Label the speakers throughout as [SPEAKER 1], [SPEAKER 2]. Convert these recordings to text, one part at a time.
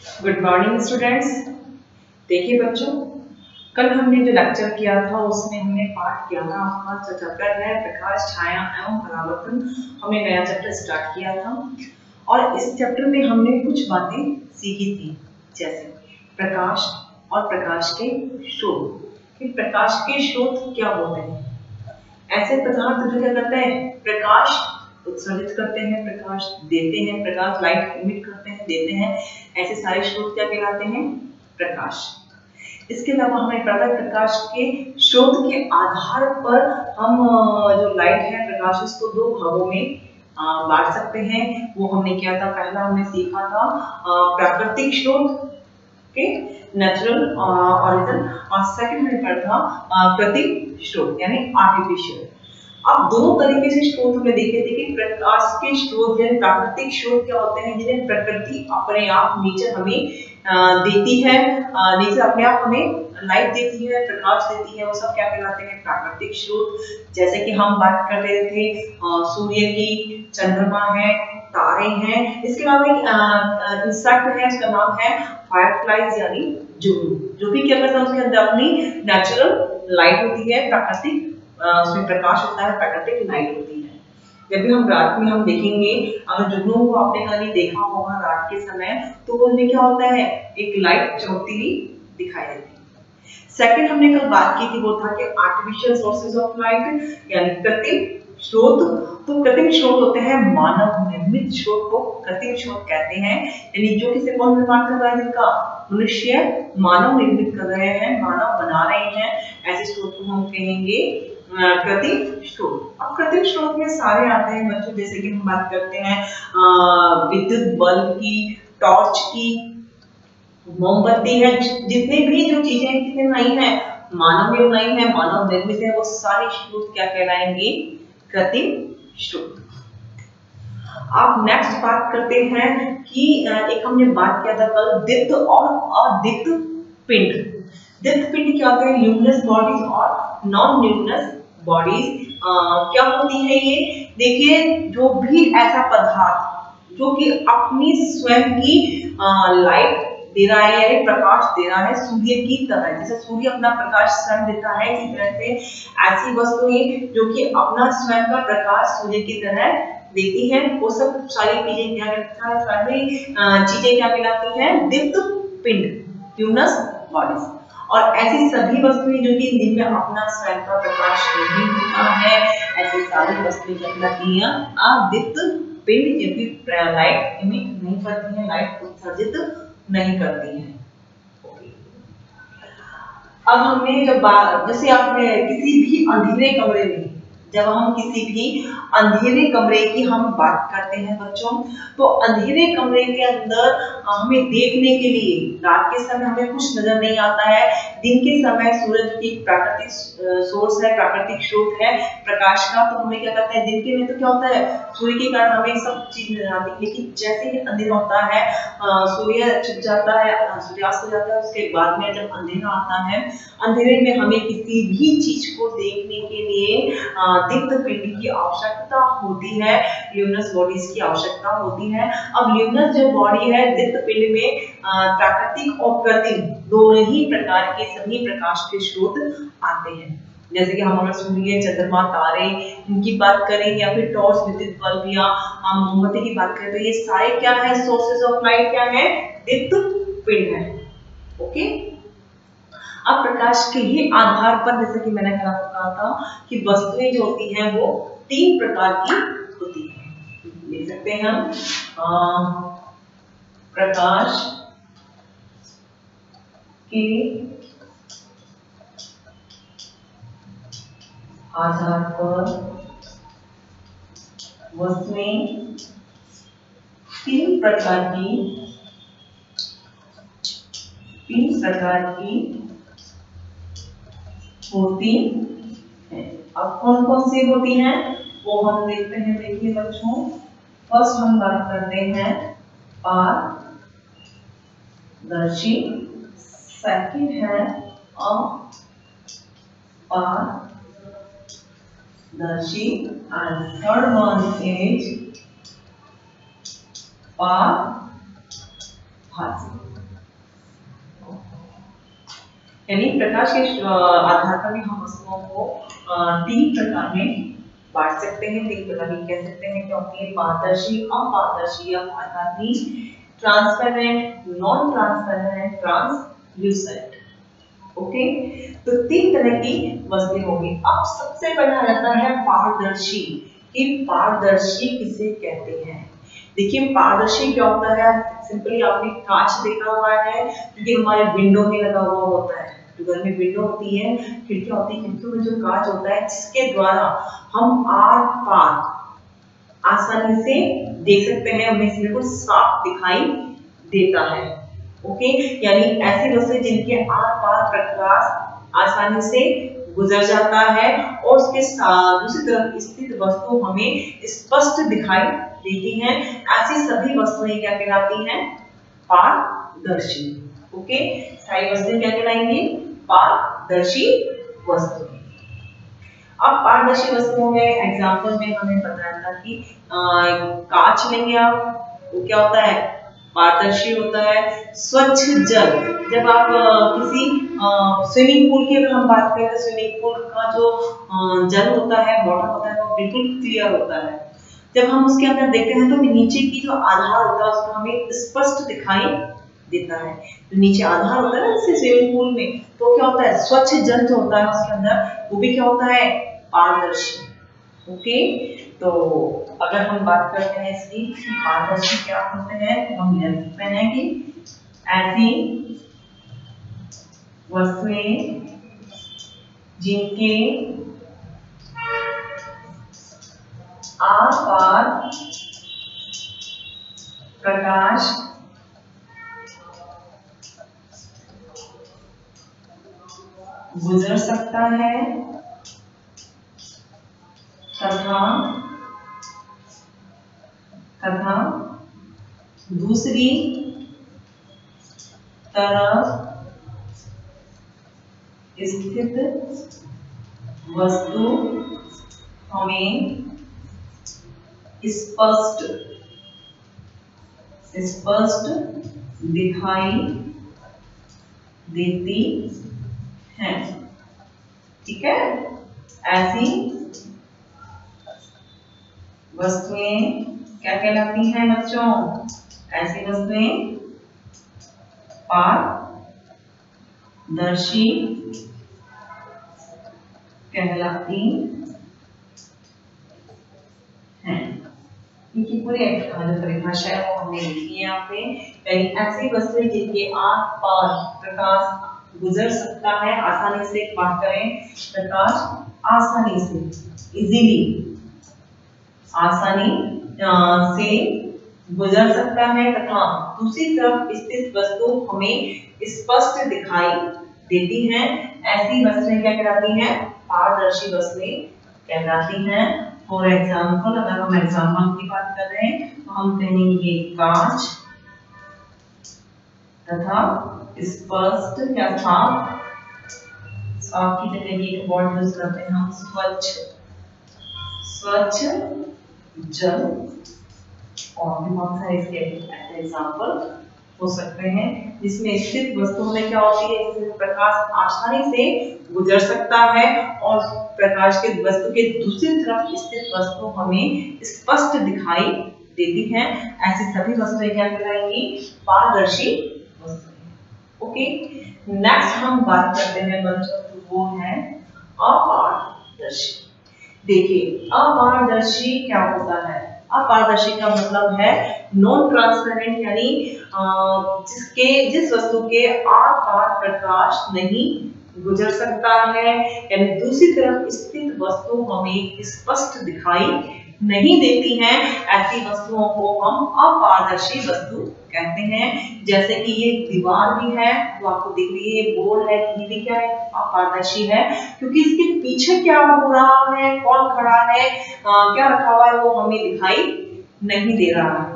[SPEAKER 1] Good morning students. देखिए बच्चों, कल हमने जो लेक्चर किया था उसमें हमने पाठ किया था आपका जो चैप्टर है प्रकाश, छाया एवं परावर्तन। हमने नया चैप्टर स्टार्ट किया था और इस चैप्टर में हमने कुछ बातें सीखी थी, जैसे प्रकाश और प्रकाश के स्रोत। कि प्रकाश के स्रोत क्या होते हैं? ऐसे पदार्थ जो क्या करते हैं, प्रकाश उत्सर्जित करते हैं, प्रकाश देते हैं, प्रकाश लाइट इमिट करते हैं, देते हैं। ऐसे सारे स्रोत क्या कहलाते हैं? प्रकाश। इसके अलावा हमें पता है प्रकाश के स्रोत के आधार पर हम जो लाइट है प्रकाश उसको दो भागों में बांट सकते हैं। वो हमने किया था, पहला हमने सीखा था प्राकृतिक स्रोत के नेचुरल ऑरिजिन, और सेकंड हमने पढ़ा था कृत्रिम स्रोत यानी आर्टिफिशियल। अब दोनों तरीके से स्रोत हमने देखे थे कि प्रकाश के स्रोत यानी प्राकृतिक स्रोत क्या होते हैं, जिन्हें प्रकृति अपने आप नेचर हमें देती है, नेचर अपने आप हमें लाइट देती है, प्रकाश देती है, वो सब क्या कहलाते हैं? प्राकृतिक स्रोत। जैसे कि हम बात कर रहे थे सूर्य की, चंद्रमा है, तारे हैं। इसके अलावा एक इंसेक्ट है, उसका नाम है फायरफ्लाइज यानी जुगनू, जो भी क्या करता है उसके अंदर अपनी नेचुरल लाइट होती है, प्राकृतिक उसमें प्रकाश होता है, प्राकृतिक लाइट होती है। जब भी हम रात में हम देखेंगे, अगर जुगनू को आपने कभी देखा होगा रात के समय, तो उसमें क्या होता है, एक लाइट चमकती हुई दिखाई देती है। सेकंड हमने कल बात की थी, वो था कि आर्टिफिशियल सोर्सेज ऑफ लाइट यानी कृत्रिम स्रोत। तो कृत्रिम स्रोत होते हैं मानव निर्मित स्रोत को कृत्रिम स्रोत कहते हैं, यानी जो किसी कौन निर्माण कर रहा है, जिनका मनुष्य मानव निर्मित कर रहे हैं, मानव बना रहे हैं, ऐसे स्रोत को हम कहेंगे कृत्रिम स्रोत। अब कृत्रिम स्रोत में सारे आते हैं बच्चों, जैसे कि हम बात करते हैं विद्युत बल्ब की, टॉर्च की, मोमबत्ती है, जितने भी जो चीजें कितने बनाई है, मानव ने बनाई है, मानव निर्मित है, वो सारे स्रोत क्या कहलाएंगे? कृत्रिम स्रोत। अब नेक्स्ट बात करते हैं कि एक हमने बात किया था कल दीप्त और अदीप्त पिंड। दीप्त पिंड क्या होते हैं? ल्यूमिनस बॉडीज और नॉन ल्यूमिनस बॉडीज। क्या होती है ये? देखिए, जो भी ऐसा पदार्थ जो कि अपनी स्वयं की लाइट दे रहा है यानी प्रकाश दे रहा है सूर्य की तरह, जैसे सूर्य अपना प्रकाश स्वयं देता है, इसी तरह से ऐसी वस्तुएं जो कि अपना स्वयं का प्रकाश सूर्य की तरह देती है, वो सब सारी चीजें क्या करता है, सारी चीजें क्या कहलाती हैं? दीप्त पिंड, ल्यूमिनस बॉडीज। और ऐसी सभी वस्तुएं जो कि जिनमें अपना स्वयं का प्रकाश नहीं होता है, ऐसी सारी वस्तुएं क्या कहलाती हैं? अदीप्त पिंड, जो कि लाइट इमिट नहीं करती है, लाइट उत्सर्जित नहीं करती है। अब हमने जब जैसे आपने किसी भी अंधेरे कमरे में, जब हम किसी भी अंधेरे कमरे की हम बात करते हैं बच्चों, तो अंधेरे कमरे के अंदर हमें देखने के लिए रात के समय हमें कुछ नजर नहीं आता है, दिन के समय सूरज की प्राकृतिक सोर्स है, प्राकृतिक स्रोत है प्रकाश का, तो हमें क्या करते हैं, दिन के में तो क्या होता है, सूर्य के कारण हमें सब चीज नजर आती है। लेकिन जैसे ही अंधेरा होता है, सूर्य छिप जाता है, सूर्यास्त हो जाता है, उसके बाद में जब अंधेरा आता है, अंधेरे में हमें किसी भी चीज को देखने के लिए दीप्त पिंड की आवश्यकता होती है, ल्यूमिनस बॉडीज की आवश्यकता होती है। अब ल्यूमिनस जो बॉडी है दीप्त पिंड में प्राकृतिक और कृत्रिम दोनों ही प्रकार के सभी प्रकाश के स्रोत आते हैं। जैसे कि हम अगर सूर्य, चंद्रमा, तारे इनकी बात करें, या फिर टॉर्च, विद्युत बल्ब, या हम मोमबत्ती की बात करें, तो ये सारे क्या है? सोर्सेज ऑफ लाइट क्या है? दीप्त पिंड है। ओके। अब प्रकाश के ही आधार पर, जैसे कि मैंने कहा था कि वस्तुएं जो होती हैं वो तीन प्रकार की होती है। देख सकते हैं हम प्रकाश के आधार पर वस्तुएं तीन प्रकार की होती है। अब कौन कौन सी होती हैं वो हम देखते हैं। देखिए बच्चों, फर्स्ट हम बात करते हैं पारदर्शी, सेकंड है अपारदर्शी, and third one is पारभासी। यानी प्रकाश के आधार पर भी हम वस्तुओं को 3 प्रकार में बांट सकते हैं, 3 प्रकार की कह सकते हैं, क्योंकि पारदर्शी, अपारदर्शी या पारदर्शी, transparent, non transparent, translucent. Okay, तो 3 तरह की वस्तुएं होगी। अब सबसे पहला रहता है पारदर्शी, कि पारदर्शी किसे कहते हैं। देखिए पारदर्शी क्या होता है, सिंपली आपने कांच देखा हुआ है, क्योंकि हमारे विंडो में लगा हुआ होता है, जो घर में विंडो होती है, खिड़कियां होती है, खिड़कियों में जो कांच होता है जिसके द्वारा हम आर पार आसानी से देख सकते हैं, हमें इसमें कुछ साफ दिखाई देता है। ओके, यानी ऐसी वस्तुएं जिनके आर पार प्रकाश आसानी से गुजर जाता है और उसके दूसरी तरफ स्थित वस्तु हमें स्पष्ट दिखाई देती हैं, ऐसी सभी वस्तुएं क्या कहलाती हैं, पारदर्शी। ओके, सारी वस्तुएं क्या कहलाएंगी, पारदर्शी वस्तुएं। अब पारदर्शी वस्तुओं में एग्जांपल में हमें बताया था कि कांच लेंगे आप, वो क्या होता है, पारदर्शी होता है। स्वच्छ जल, जब आप किसी स्विमिंग पूल की अगर हम बात करें तो स्विमिंग पूल का जो जल होता है, वाटर होता है, वो बिल्कुल क्लियर होता है। जब हम उसके अंदर देखते हैं तो नीचे की जो आधार होता है उसको हमें स्पष्ट दिखाई देता है। तो नीचे आधार होता है ना जैसे स्विमिंग पूल में, तो क्या होता है, स्वच्छ जल जो होता है उसके अंदर, वो भी क्या होता है, पारदर्शी। ओके, तो अगर हम बात करते हैं इसकी पारदर्शी क्या होते हैं, तो हम लिख सकते हैं कि ऐसी वस्तुएं जिनके आर पार प्रकाश गुजर सकता है तथा दूसरी तरफ स्थित वस्तु हमें स्पष्ट दिखाई देती है। ठीक है, ऐसी वस्तुएं क्या कहलाती हैं बच्चों, ऐसी वस्तुएं पारदर्शी कहलाती हैं। इनकी पूरी जो परिभाषा है वो हमने लिखी है यहाँ पे, यानी ऐसी वस्तुएं जिनके आर पार प्रकाश गुजर सकता है, आसानी से बात करें, प्रकाश आसानी से, इजीली, आसानी से गुजर सकता है तथा दूसरी तरफ स्थित वस्तु हमें स्पष्ट दिखाई देती हैं, ऐसी वस्तुएं क्या कहलाती हैं, पारदर्शी वस्तुएं कहलाती हैं। फॉर एग्जाम्पल, अगर हम एग्जाम्पल की बात कर रहे हैं तो हम कहेंगे कांच तथा स्पष्ट या साफ, साफ की जगह ये एक वर्ड यूज करते हैं हम, स्वच्छ जल, और भी बहुत सारे इसके ऐसे एग्जाम्पल हो सकते हैं जिसमें स्थित वस्तु में क्या होती है, इसमें प्रकाश आसानी से गुजर सकता है और प्रकाश के वस्तु के दूसरी तरफ स्थित वस्तु हमें स्पष्ट दिखाई देती हैं, ऐसी सभी वस्तुएं क्या कहलाएंगी, पारदर्शी वस्तुएं। ओके, नेक्स्ट हम बात करते हैं बच्चों, वो है अपारदर्शी। देखिए अपारदर्शी क्या होता है, अपारदर्शी का मतलब है नॉन ट्रांसपेरेंट, यानी जिस वस्तु के आर पार प्रकाश नहीं गुजर सकता है, यानी दूसरी तरफ स्थित वस्तु हमें स्पष्ट दिखाई नहीं देती हैं, ऐसी वस्तुओं को हम अपारदर्शी वस्तु कहते हैं। जैसे कि ये दीवार भी है जो आपको दिख रही है, ये बोर्ड है, ये भी क्या है, अपारदर्शी है, क्योंकि इसके पीछे क्या हो रहा है, कौन खड़ा है, क्या रखा हुआ है, वो हमें दिखाई नहीं दे रहा है।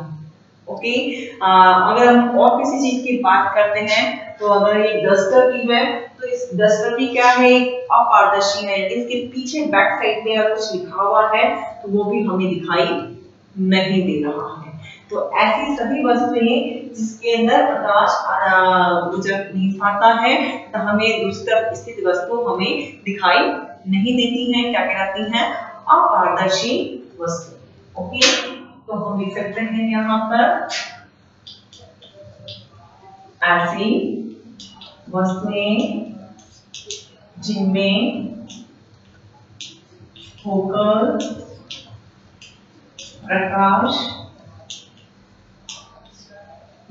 [SPEAKER 1] ओके, अगर हम और किसी चीज की बात करते हैं तो अगर ये डस्टर की है तो इस डस्टर भी क्या है, अपारदर्शी है, इसके पीछे बैक साइड में अगर कुछ लिखा हुआ है तो वो भी हमें दिखाई नहीं दे रहा है। तो ऐसी सभी वस्तुएं जिसके अंदर प्रकाश गुजर नहीं पाता है तो हमें दूसरी तरफ स्थित वस्तु हमें दिखाई नहीं देती है, क्या कहलाती हैं? अपारदर्शी वस्तु। ओके, तो हम लिख सकते हैं यहाँ पर ऐसी वस्तुएं जिनमें होकर प्रकाश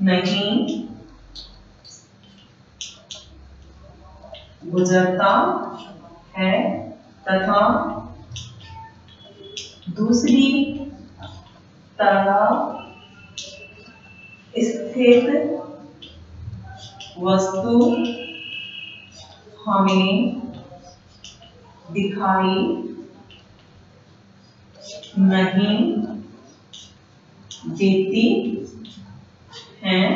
[SPEAKER 1] नहीं गुजरता है तथा दूसरी तरफ स्थित वस्तु हमें दिखाई नहीं देती हैं,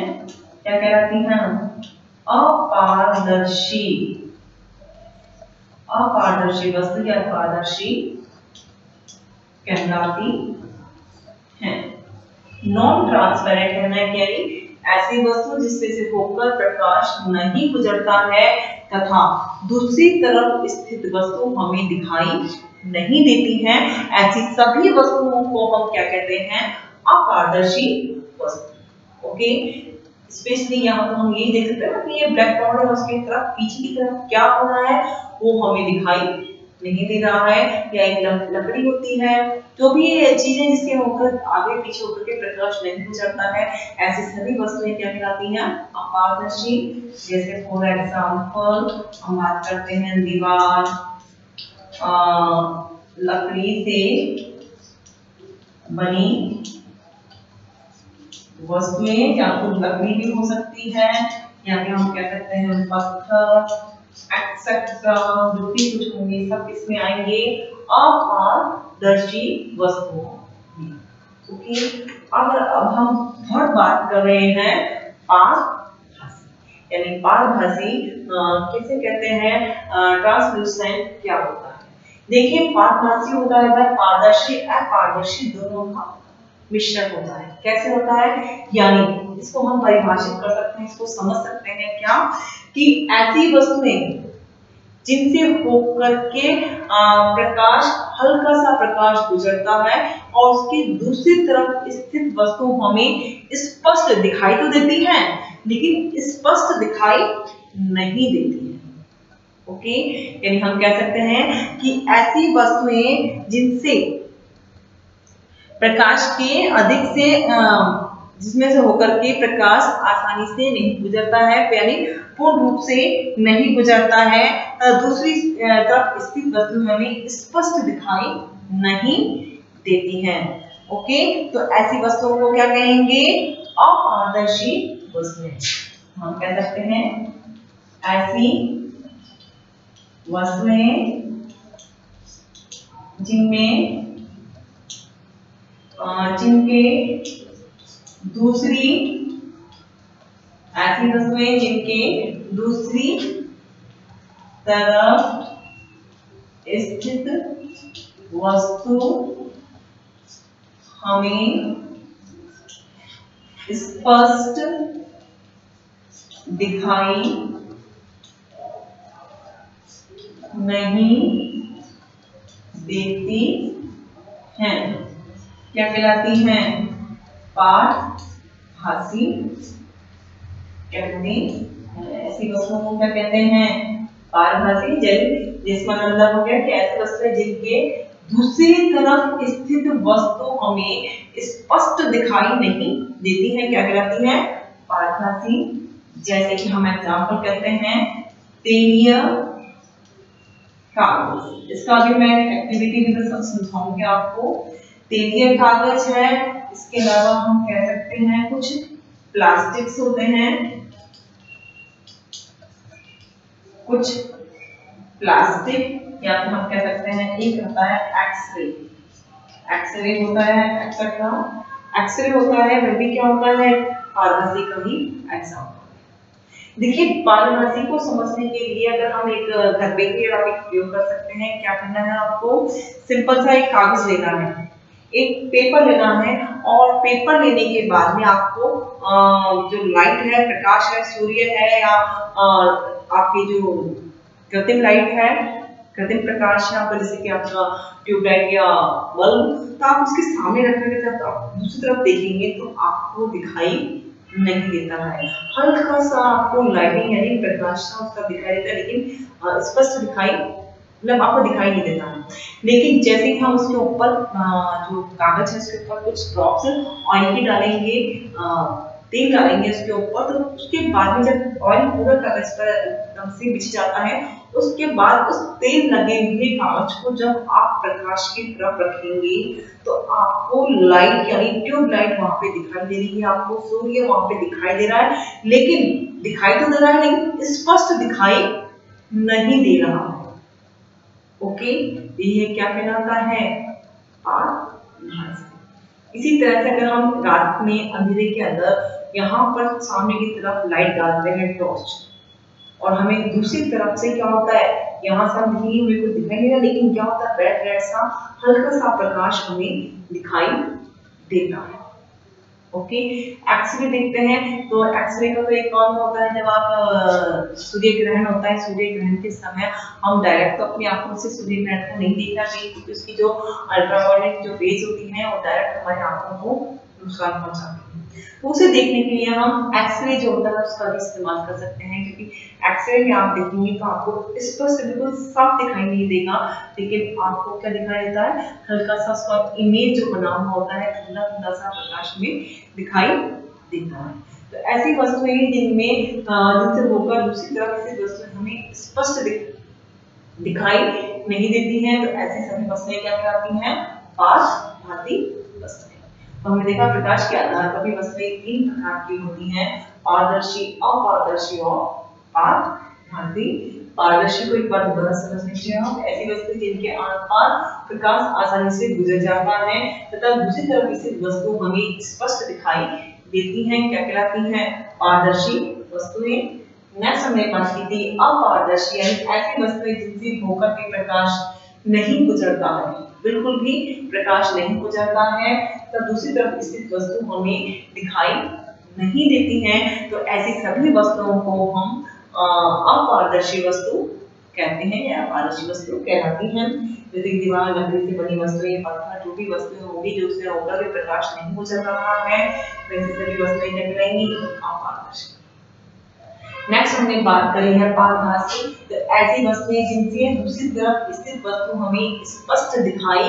[SPEAKER 1] क्या कहलाती हैं? अपारदर्शी। अपारदर्शी वस्तु या अपारदर्शी कहलाती हैं। नॉन ट्रांसपेरेंट कहना है क्या? ऐसी वस्तु जिससे से होकर प्रकाश नहीं गुजरता है तथा दूसरी तरफ स्थित वस्तु हमें दिखाई नहीं देती हैं, ऐसी सभी वस्तुओं को हम क्या कहते हैं? अपारदर्शी वस्तु। ओके, स्पेशली यहाँ पर हम ये देख सकते हैं कि ये ब्लैक बोर्ड है, उसके तरफ पीछे की तरफ क्या हो रहा है वो हमें दिखाई नहीं दे रहा है, या एक लकड़ी होती है, जो भी चीजें जिसके होकर आगे पीछे होकर के प्रकाश नहीं गुजरता है, ऐसी सभी वस्तुएं क्या कहलाती हैं? अपारदर्शी। जैसे फॉर एग्जांपल हम बात करते हैं दीवार, लकड़ी से बनी वस्तुएं, या तो लकड़ी भी हो सकती है या फिर हम कह सकते हैं पत्थर एक्सेट्रा, जो भी कुछ होंगे सब इसमें आएंगे अपारदर्शी वस्तुओं में। ओके, अब हम थर्ड बात कर रहे हैं पारभासी, यानी पारभासी किसे कहते हैं? ट्रांसलूसेंट क्या होता है? देखिए, पारभासी होता है पारदर्शी अपारदर्शी दोनों का मिश्रण होता है। कैसे होता है? यानी इसको हम परिभाषित कर सकते हैं, इसको समझ सकते हैं क्या कि ऐसी वस्तुएं जिनसे होकर के प्रकाश, हल्का सा प्रकाश गुजरता है और उसकी दूसरी तरफ स्थित वस्तु हमें स्पष्ट दिखाई तो देती है लेकिन स्पष्ट दिखाई नहीं देती है। ओके, यानी हम कह सकते हैं कि ऐसी वस्तुएं जिनसे प्रकाश के अधिक से जिसमें से होकर के प्रकाश आसानी से नहीं गुजरता है, यानी पूर्ण रूप से नहीं गुजरता है, दूसरी तरफ स्थित वस्तु हमें स्पष्ट दिखाई नहीं देती हैं। ओके, तो ऐसी वस्तुओं को क्या कहेंगे? अपारदर्शी वस्तुएं। हम कह सकते हैं ऐसी वस्तुएं जिनके दूसरी तरफ स्थित वस्तु हमें स्पष्ट दिखाई नहीं देती हैं, क्या कहलाती हैं? पारभासी कहते हैं। ऐसी वस्तुओं को क्या कहते हैं? पारभासी। जिसका मतलब हो गया कि ऐसी वस्तुएं जिनके दूसरी तरफ स्थित वस्तु हमें स्पष्ट दिखाई नहीं देती है, क्या कहलाती है? पारभासी। जैसे कि हम एग्जाम्पल कहते हैं तेलीय कागज। इसका भी मैं एक्टिविटी भी समझाऊंगी आपको। तेलीय कागज है, इसके अलावा हम कह सकते हैं कुछ प्लास्टिक्स होते हैं, कुछ प्लास्टिक, या फिर हम कह सकते हैं एक होता है एक्सरे। एक्सरे होता है, एक्सेट्रा। एक्सरे होता है, वह भी क्या होता है? पारभासी का ही एग्जाम्पल। देखिए, पारभासी को समझने के लिए अगर हम एक घर पे आप एक प्रयोग कर सकते हैं। क्या करना है आपको? सिंपल सा एक कागज लेना है। एक पेपर लेना है और पेपर लेने के बाद में आपको जो लाइट है, प्रकाश है, सूर्य है या आपकी जो कृत्रिम लाइट है, कृत्रिम प्रकाश है आपका, जैसे कि आपका ट्यूबलाइट या बल्ब, तो आप उसके सामने रखने के साथ आप दूसरी तरफ देखेंगे तो आपको दिखाई नहीं देता है। हल्का सा आपको लाइटिंग यानी प्रकाश सा उसका दिखाई देता है, लेकिन स्पष्ट दिखाई मतलब आपको दिखाई नहीं देता है। लेकिन जैसे ही हम उसके ऊपर जो कागज है उसके ऊपर कुछ ड्रॉप्स ऑयल की डालेंगे, तेल डालेंगे उसके ऊपर, तो उसके बाद में जब ऑयल पूरा कागज पर एकदम से बिछ जाता है, उसके बाद उस तेल लगे हुए कागज को जब आप प्रकाश की तरफ रखेंगे तो आपको लाइट यानी ट्यूब लाइट वहां पे दिखाई दे रही है, आपको सूर्य वहां पे दिखाई दे रहा है, लेकिन दिखाई तो दे रहा है लेकिन स्पष्ट दिखाई नहीं दे रहा है। ओके, ये क्या कहलाता है? पारभासी। इसी तरह से अगर हम रात में अंधेरे के अंदर यहाँ पर सामने की तरफ लाइट डालते हैं टॉर्च, और हमें दूसरी तरफ से क्या होता है, यहाँ से हम दिखेंगे हमें कुछ दिखाई नहीं रहा, लेकिन क्या होता है रेड रेड सा हल्का सा प्रकाश हमें दिखाई देता है। ओके, एक्सरे देखते हैं तो एक्सरे का तो एक काम होता है जब आप सूर्य ग्रहण होता है, सूर्य ग्रहण के समय हम डायरेक्ट तो अपनी आंखों से सूर्य ग्रहण को नहीं देखना चाहिए, क्योंकि उसकी जो अल्ट्रावायलेट जो रेज होती हैं वो डायरेक्ट हमारी आंखों को नुकसान पहुंचाती है। तो उसे देखने के लिए हम एक्सरे जो होता है उसका भी इस्तेमाल कर सकते हैं, क्योंकि एक्सरे में आप देखेंगे तो आपको स्पष्ट बिल्कुल साफ दिखाई नहीं देगा, लेकिन आपको क्या दिखाई देता है, हल्का सा उसका इमेज जो बना हुआ होता है धुंधला धुंधला सा प्रकाश में दिखाई देता है। तो ऐसी वस्तुएं जिनमें जिनसे होकर दूसरी तरफ से वस्तुएं हमें स्पष्ट दिखाई नहीं देती हैं, तो ऐसी सभी वस्तुएं क्या कहलाती हैं? पारभासी वस्तुएं। तो हमने देखा प्रकाश के आधार पर भी वस्तुएं तीन प्रकार की होती हैं, पारदर्शी, अपारदर्शी और पारभासी। पारदर्शी को एक बार दोबारा समझ लीजिए आप, ऐसी वस्तु जिनके आर पार प्रकाश आसानी से गुजर जाता है तथा दूसरी तरफ इसे वस्तु हमें स्पष्ट दिखाई देती हैं, क्या कहलाती हैं? पारदर्शी वस्तुएं। नेक्स्ट हमने बात की थी अपारदर्शी, यानी ऐसी वस्तुएं जिनसे होकर भी प्रकाश नहीं गुजरता है, बिल्कुल भी प्रकाश नहीं गुजरता है, तो दूसरी तरफ स्थित वस्तु हमें दिखाई नहीं देती हैं, तो ऐसी सभी वस्तुओं को हम अपारदर्शी वस्तु कहते हैं या अपारदर्शी वस्तु कहलाती हैं। जैसे दीवार, लकड़ी से बनी वस्तुएं, पत्थर, जो भी वस्तुएं होंगी जो उससे होकर भी प्रकाश नहीं गुजर रहा है, वैसी सभी वस्तुएं क्या कहलाएंगी? अपारदर्शी। नेक्स्ट हमने बात करी है पारभासी, तो ऐसी वस्तुएं जिनसे दूसरी तरफ स्थित वस्तु हमें स्पष्ट दिखाई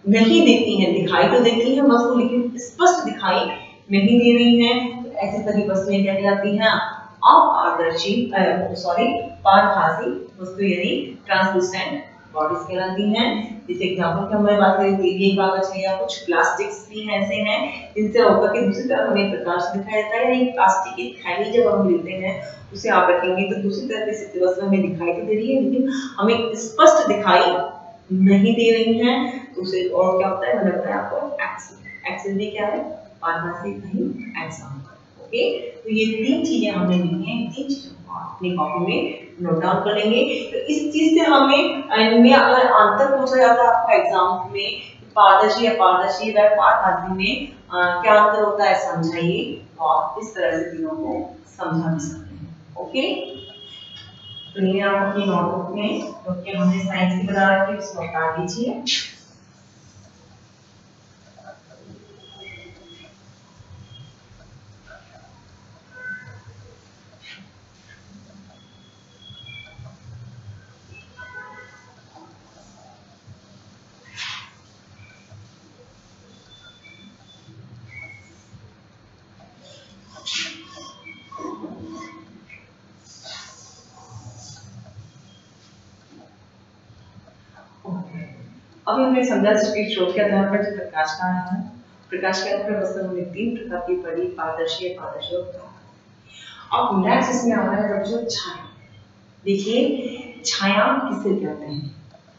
[SPEAKER 1] नहीं देती हैं, दिखाई तो देती है वस्तु लेकिन स्पष्ट दिखाई नहीं दे रही हैं, तो ऐसी सभी वस्तुएं क्या कहलाती हैं? अपारदर्शी पारभासी वस्तु यानी ट्रांसलूसेंट बॉडीज कहलाती हैं। जैसे एग्जांपल की हमने बात करी तेलीय कागज है या कुछ प्लास्टिक्स भी ऐसे हैं जिनसे होकर के दूसरी तरफ हमें प्रकाश दिखाई देता है। एक प्लास्टिक की थैली जब हम लेते हैं उसे आप रखेंगे तो दूसरी तरफ से वस्तु हमें दिखाई तो दे रही है लेकिन हमें स्पष्ट दिखाई नहीं दे रही हैं, तो उसे और क्या होता है, मैंने बताया आपको एक्सरे। एक्सरे भी क्या है? पारभासी नहीं एग्जाम्पल। ओके, तो ये तीन चीजें हमने ली हैं, तीन चीजों को अपनी कॉपी में नोट डाउन कर लेंगे। तो इस चीज से हमें इनमें अगर अंतर पूछा जाता है आपका एग्जाम में, पारदर्शी अपारदर्शी व पारभासी में क्या अंतर होता है समझाइए, और इस तरह से तीनों को समझा भी सकते हैं। ओके, तो ये आप अपनी नोटबुक में जो हमने साइंस की बता रखी है उसको हटा दीजिए। अभी हमने समझा सृष्टि स्रोत के आधार पर जो प्रकाश का है, प्रकाश के आधार पर वस्तु हमने तीन प्रकार की पढ़ी, पारदर्शी, अपारदर्शी और पारभासी। अब नेक्स्ट इसमें आ रहा है बच्चों छाया। देखिए छाया किसे कहते हैं,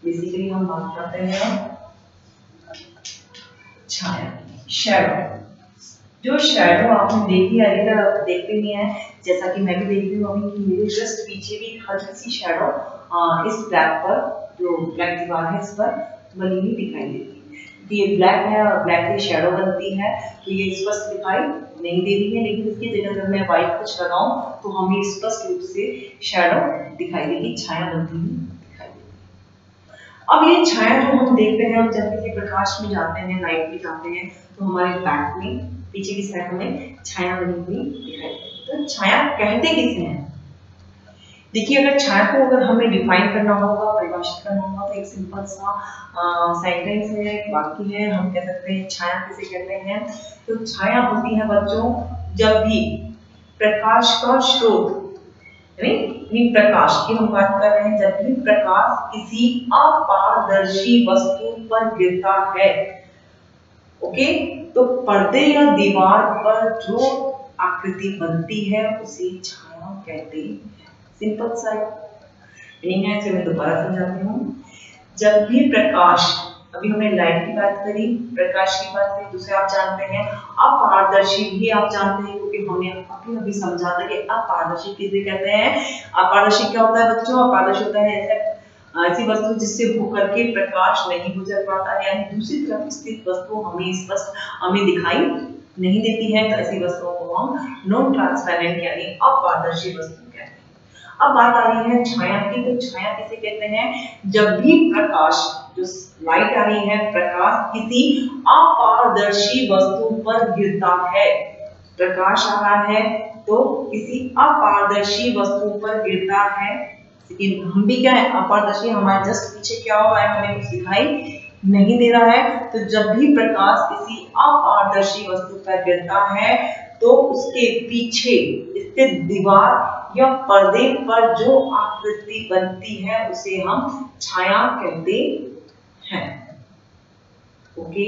[SPEAKER 1] बेसिकली हम बात करते हैं छाया, शैडो। जो शैडो आपने देखी है अभी देखते नहीं है, जैसा कि मैं भी देख रही हूँ अभी कि मेरे जस्ट पीछे भी हल्की सी शैडो इस ब्लैक पर, जो ब्लैक दीवार है इस पर बनी हुई दिखाई देती है। क्योंकि ये ब्लैक है और ब्लैक की शैडो बनती है तो ये स्पष्ट दिखाई नहीं दे रही है, लेकिन इसकी जगह अगर मैं व्हाइट कुछ लगाऊं तो हमें स्पष्ट रूप से शैडो दिखाई देगी, छाया बनती हुई दिखाई देगी। अब ये छाया जो हम देखते हैं, जब किसी प्रकाश में जाते हैं, लाइट में जाते हैं, तो हमारे बैक में पीछे की साइड में छाया बनी हुई दिखाई देती है। तो छाया कहते किसे हैं? देखिए, अगर छाया को अगर हमें डिफाइन करना होगा, परिभाषित करना होगा, तो एक सिंपल सा सेंटेंस है, वाक्य है, हम कह सकते हैं छाया किसे कहते हैं। तो छाया होती है बच्चों जब भी प्रकाश का स्रोत, यानी प्रकाश की हम बात कर रहे हैं, जब भी प्रकाश किसी अपारदर्शी वस्तु पर गिरता है, ओके, तो पर्दे या दीवार पर जो आकृति बनती है उसे छाया कहते हैं। सिंपल सा मीनिंग है, इसे मैं दोबारा समझाती हूँ। जब भी प्रकाश, अभी हमने लाइट की बात करी, प्रकाश की बात करी, दूसरे आप जानते हैं अपारदर्शी भी आप जानते हैं, क्योंकि हमने अभी अभी समझा था कि अपारदर्शी किसे कहते हैं। अपारदर्शी क्या होता है बच्चों? अपारदर्शी होता है ऐसी वस्तु जिससे होकर के प्रकाश नहीं गुजर पाता है, यानी दूसरी तरफ स्थित वस्तु हमें स्पष्ट हमें दिखाई नहीं देती है, तो ऐसी वस्तुओं को हम नॉन ट्रांसपेरेंट यानी अपारदर्शी वस्तु कहते हैं। अब बात आ रही है छाया की, तो छाया किसे कहते हैं? जब भी प्रकाश, जो लाइट आ रही है, प्रकाश किसी अपारदर्शी वस्तु पर गिरता है, प्रकाश आ रहा है तो किसी अपारदर्शी वस्तु पर गिरता है, लेकिन हम भी क्या है, अपारदर्शी, हमारे जस्ट पीछे क्या हो रहा है हमें कुछ दिखाई नहीं दे रहा है। तो जब भी प्रकाश किसी अपारदर्शी वस्तु पर गिरता है तो उसके पीछे स्थित दीवार या पर्दे पर जो आकृति बनती है उसे हम छाया कहते हैं। ओके,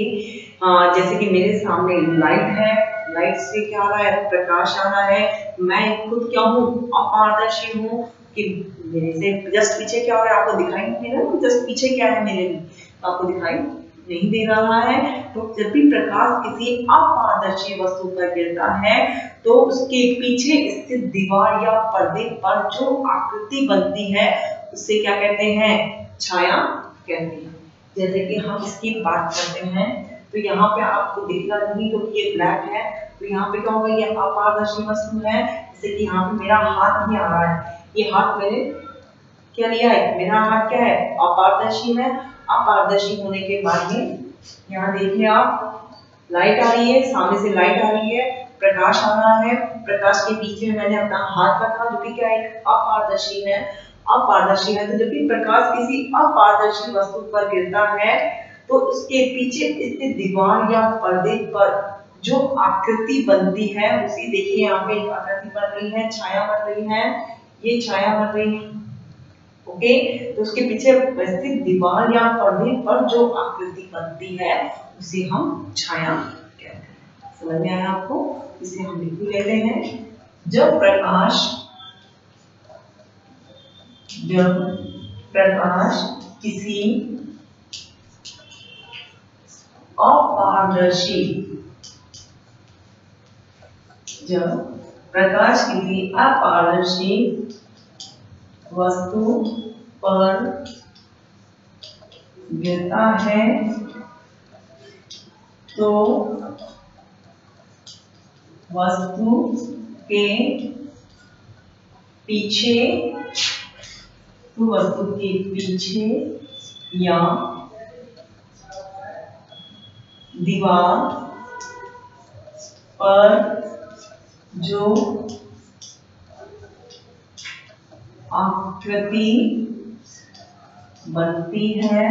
[SPEAKER 1] जैसे कि मेरे सामने लाइट है, लाइट से क्या आ रहा है? प्रकाश आ रहा है। मैं खुद क्या हूँ? अपारदर्शी हूँ, कि मेरे से जस्ट पीछे क्या हो रहा है आपको दिखाई नहीं दे रहा, जस्ट पीछे क्या है मेरे लिए आपको दिखाई नहीं दे रहा है। तो जब भी प्रकाश किसी अपारदर्शी वस्तु पर गिरता है तो उसके पीछे स्थित दीवार या पर्दे पर जो आकृति बनती है उसे क्या कहते हैं? छाया कहते हैं। जैसे कि हम इसकी बात करते हैं तो यहाँ पे आपको दिखेगा नहीं क्योंकि ये ब्लैक है, तो यहाँ पे क्या होगा? ये अपारदर्शी वस्तु है। जैसे कि यहाँ पे मेरा हाथ भी आ रहा है, ये हाथ मैंने क्या लिया है? मेरा हाथ क्या है? अपारदर्शी है। अपारदर्शी होने के बाद में यहाँ देखिए आप, लाइट आ रही है, सामने से लाइट आ रही है, प्रकाश आ रहा है, प्रकाश के पीछे मैंने अपना हाथ रखा जो कि क्या है? अपारदर्शी है। अपारदर्शी है तो जब भी प्रकाश किसी अपारदर्शी वस्तु पर गिरता है तो उसके पीछे स्थित दीवार या पर्दे पर जो आकृति बनती है उसी, देखिए यहाँ पे एक आकृति बन रही है, छाया बन रही है, ये छाया बन रही है। ओके, तो उसके पीछे स्थित दीवार या पर्दे पर जो आकृति बनती है उसे हम छाया कहते हैं। समझ में आया आपको? इसे हम लिख भी लेते हैं। जब प्रकाश किसी अपारदर्शी, जब प्रकाश किसी अपारदर्शी वस्तु पर गिरता है तो वस्तु के पीछे या दीवार पर जो आकृति बनती है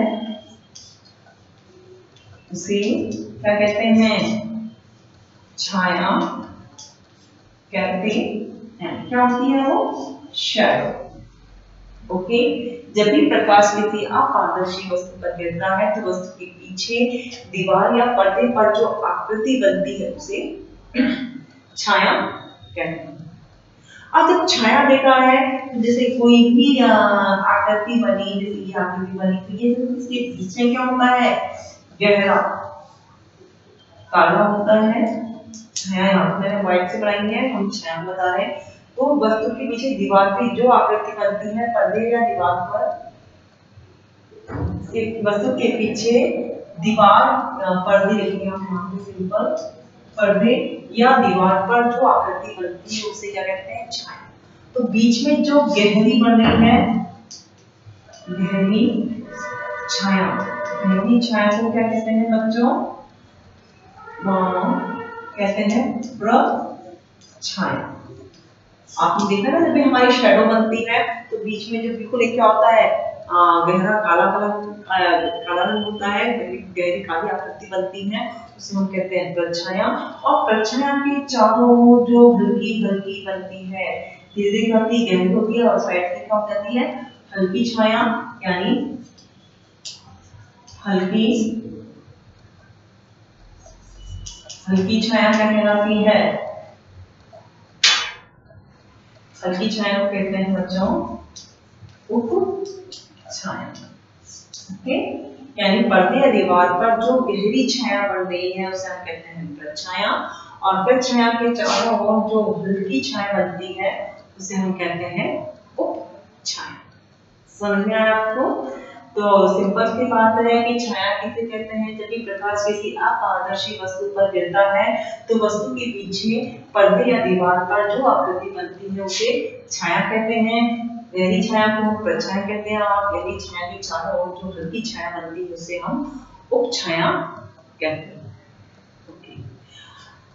[SPEAKER 1] उसे क्या कहते हैं? छाया कहते हैं। क्या होती है वो? शैडो। ओके, जब भी प्रकाश किसी अपारदर्शी वस्तु पर गिरता है तो वस्तु के पीछे दीवार या पर्दे पर जो आकृति बनती है उसे छाया कहते हैं। अब जब छाया देखा है तो जैसे कोई भी आकृति बनी, जैसे ये आकृति बनी, तो ये इसके बीच में क्या होता है? गहरा काला होता है। छाया यहाँ पे मैंने व्हाइट से बनाई है, हम छाया बता रहे हैं। तो वस्तु के पीछे दीवार पे जो आकृति बनती है पर्दे या दीवार पर, वस्तु के पीछे दीवार पर्दे लिखेंगे हम यहाँ पे सिंपल पर्दे या दीवार पर जो आकृति बनती है उसे क्या कहते हैं छाया। तो बीच में जो गहरी बन रही है गहरी छाया, गहरी छाया को क्या कहते हैं बच्चों? कहते हैं प्रछाया। आपने देखा ना जब हमारी शैडो बनती है तो बीच में जो बिल्कुल एक क्या होता है गहरा काला काला रंग होता है, गहरी काली आकृति बनती है, उसे हम कहते हैं प्रछाया। और प्रछाया के चारों ओर जो हल्की हल्की बनती है, धीरे धीरे करती गहरी होती है और साइड से क्या हो जाती है हल्की छाया, यानी हल्की छाया क्या कहलाती है? हल्की छाया को कहते हैं बच्चों उप छाया। ओके, यानी पर्दे या दीवार पर जो गहरी छाया बन रही है उसे हम कहते हैं प्रछाया, और प्रछाया के चारों ओर जो हल्की छाया बनती है उसे हम कहते हैं उप छाया। समझ में आया आपको? तो सिंपल सी बात है कि छाया किसे कहते हैं? जब भी प्रकाश किसी अपारदर्शी वस्तु पर गिरता है तो वस्तु के पीछे पर्दे या दीवार पर जो आकृति बनती है उसे छाया कहते हैं। गहरी छाया को हम प्रछाया कहते हैं और गहरी छाया के चारों ओर जो हल्की छाया बनती है उसे हम उप छाया कहते हैं। ओके,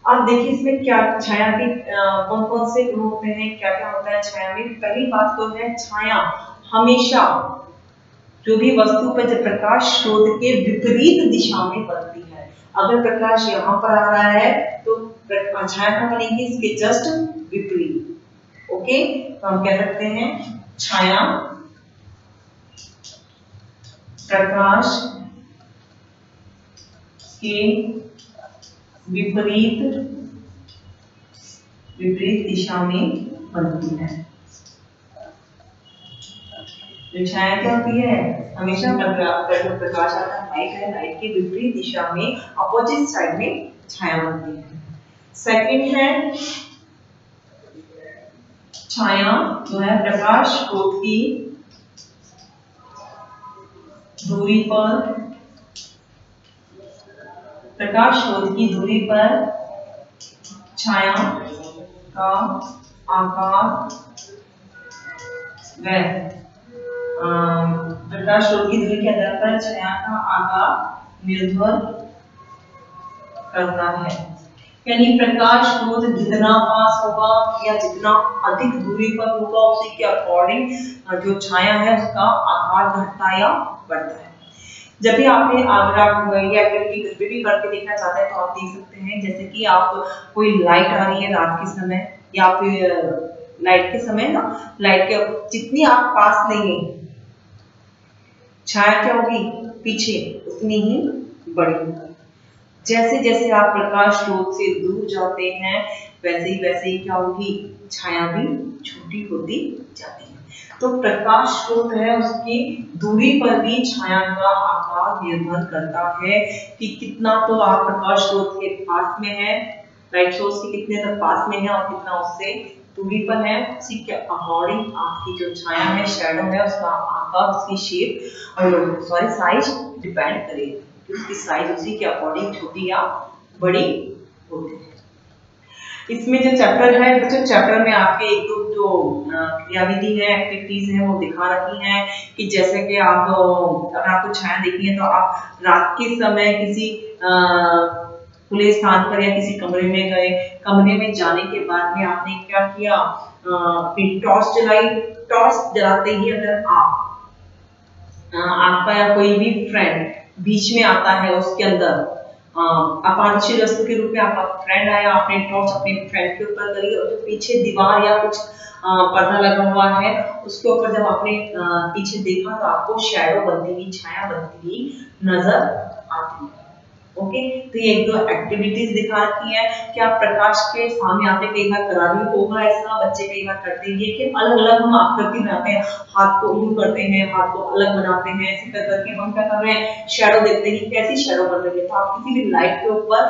[SPEAKER 1] अब देखिए इसमें क्या छाया के कौन कौन से गुण होते हैं, क्या क्या होता है छाया में। पहली बात तो है छाया हमेशा जो भी वस्तु पर जब प्रकाश स्रोत के विपरीत दिशा में बनती है। अगर प्रकाश यहाँ पर आ रहा है तो छाया कहाँ बनेगी? इसके जस्ट विपरीत। ओके, तो हम कह सकते हैं छाया प्रकाश के विपरीत दिशा में बनती है। जो छाया क्या होती है? हमेशा प्रकाश आता है लाइट के विपरीत दिशा में अपोजिट साइड में छाया बनती है। सेकंड है छाया जो है प्रकाश स्रोत की दूरी पर छाया का आकार व प्रकाश स्रोत की दूरी के आधार पर छाया का आकार निर्भर करता है। यानी प्रकाश स्रोत जितना पास होगा या जितना अधिक दूरी पर होगा उसी के अकॉर्डिंग जो छाया है उसका आकार घटता या बढ़ता है। जब भी आपने आगरा या कभी भी करके देखना चाहते हैं तो आप देख सकते हैं, जैसे कि आप कोई लाइट आ रही है रात के समय या फिर लाइट के समय ना, लाइट के जितनी आप पास लेंगे छाया क्या होगी? पीछे उतनी ही बड़ी होगी। जैसे जैसे आप प्रकाश स्रोत से दूर जाते हैं वैसे ही क्या होगी? छाया भी छोटी होती जाती है। तो प्रकाश स्रोत है उसकी दूरी पर भी छाया का आकार निर्भर करता है कि कितना तो आप प्रकाश स्रोत के पास में है, लाइट सोर्स के कितने तक पास में है और कितना उससे दूरी पर है। उसी के अकॉर्डिंग आपकी जो छाया है, शैडो है, उसका आकार, उसकी शेप और साइज डिपेंड करेगी। उसकी साइज उसी के अकॉर्डिंग छोटी या बड़ी होती है। इसमें जो चैप्टर है बच्चों, चैप्टर में आपके एक दो जो क्रियाविधि है, एक्टिविटीज है वो दिखा रखी हैं कि जैसे कि आप अगर आपको छाया देखनी है तो आप रात के समय किसी खुले स्थान पर या किसी कमरे में गए, कमरे में जाने के बाद में आपने क्या किया? टॉर्च जलाई। टॉर्च जलाते ही अगर आपका या कोई भी फ्रेंड बीच में आता है, उसके अंदर अपारदर्शी वस्तु के रूप में आपका फ्रेंड आया, आपने टॉर्च अपने फ्रेंड के ऊपर करी और जो पीछे दीवार या कुछ पर्दा लगा हुआ है उसके ऊपर जब आपने पीछे देखा तो आपको शैडो बनती हुई, छाया बनती हुई नजर आती है। ओके, तो ये एक दो एक्टिविटीज दिखा रखी है कि आप प्रकाश के सामने आपने कई बार करा भी होगा, ऐसा बच्चे कई बार करते हैं कि अलग अलग हम आकृति बनाते हैं, हाथ को यूं करते हैं, हाथ को अलग बनाते हैं, ऐसे कर करके हम क्या कर रहे हैं, शैडो देखते हैं कि कैसी शैडो बन रही है। तो आप किसी भी लाइट के ऊपर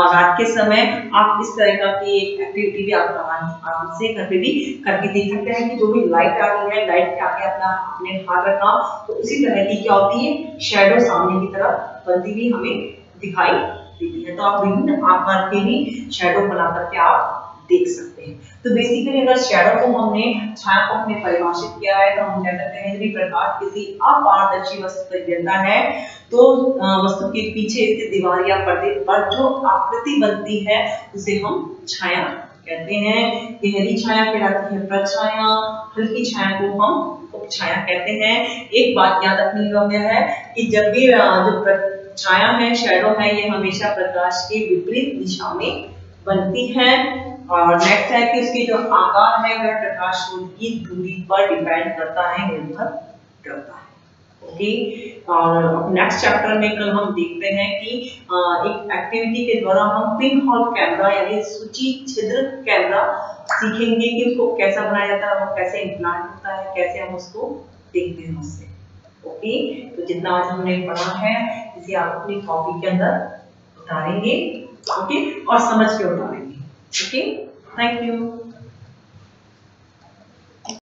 [SPEAKER 1] रात के समय आप इस तरह का की एक्टिविटी भी आप आराम से करके भी करके देख सकते हैं कि जो भी लाइट आ रही है, लाइट के आगे अपना आपने हाथ रखा तो उसी तरह की क्या होती है, शैडो सामने की तरफ बनती हुई हमें दिखाई देती है। तो आप विभिन्न आकार के भी शैडो बना करके आप देख सकते हैं। तो बेसिकली अगर शैडो को हमने, छाया को हमने परिभाषित किया है तो हम कह सकते हैं यदि प्रकाश किसी अपारदर्शी वस्तु पर गिरता है तो वस्तु के पीछे स्थित दीवार या पर्दे पर जो आकृति बनती है उसे हम छाया कहते हैं। गहरी छाया कहलाती है प्रछाया, हल्की छाया को हम उपछाया कहते हैं। एक बात याद रखने योग्य है कि जब भी जो छाया है, शैडो है, ये हमेशा प्रकाश के विपरीत दिशा में बनती है। और नेक्स्ट है कि उसकी जो आकार है वह प्रकाश स्रोत की दूरी पर डिपेंड करता है, निर्भर करता है। ओके, और नेक्स्ट चैप्टर में कल हम देखते हैं कि एक एक्टिविटी के द्वारा हम पिन होल कैमरा यानी सूची छिद्र कैमरा सीखेंगे कि उसको कैसा बनाया जाता है, वो कैसे इम्प्लांट होता है, कैसे हम उसको देखते हैं उससे। ओके, तो जितना आज हमने पढ़ा है इसे आप अपनी कॉपी के अंदर उतारेंगे, ओके, और समझ के उतारेंगे। Okay, thank you.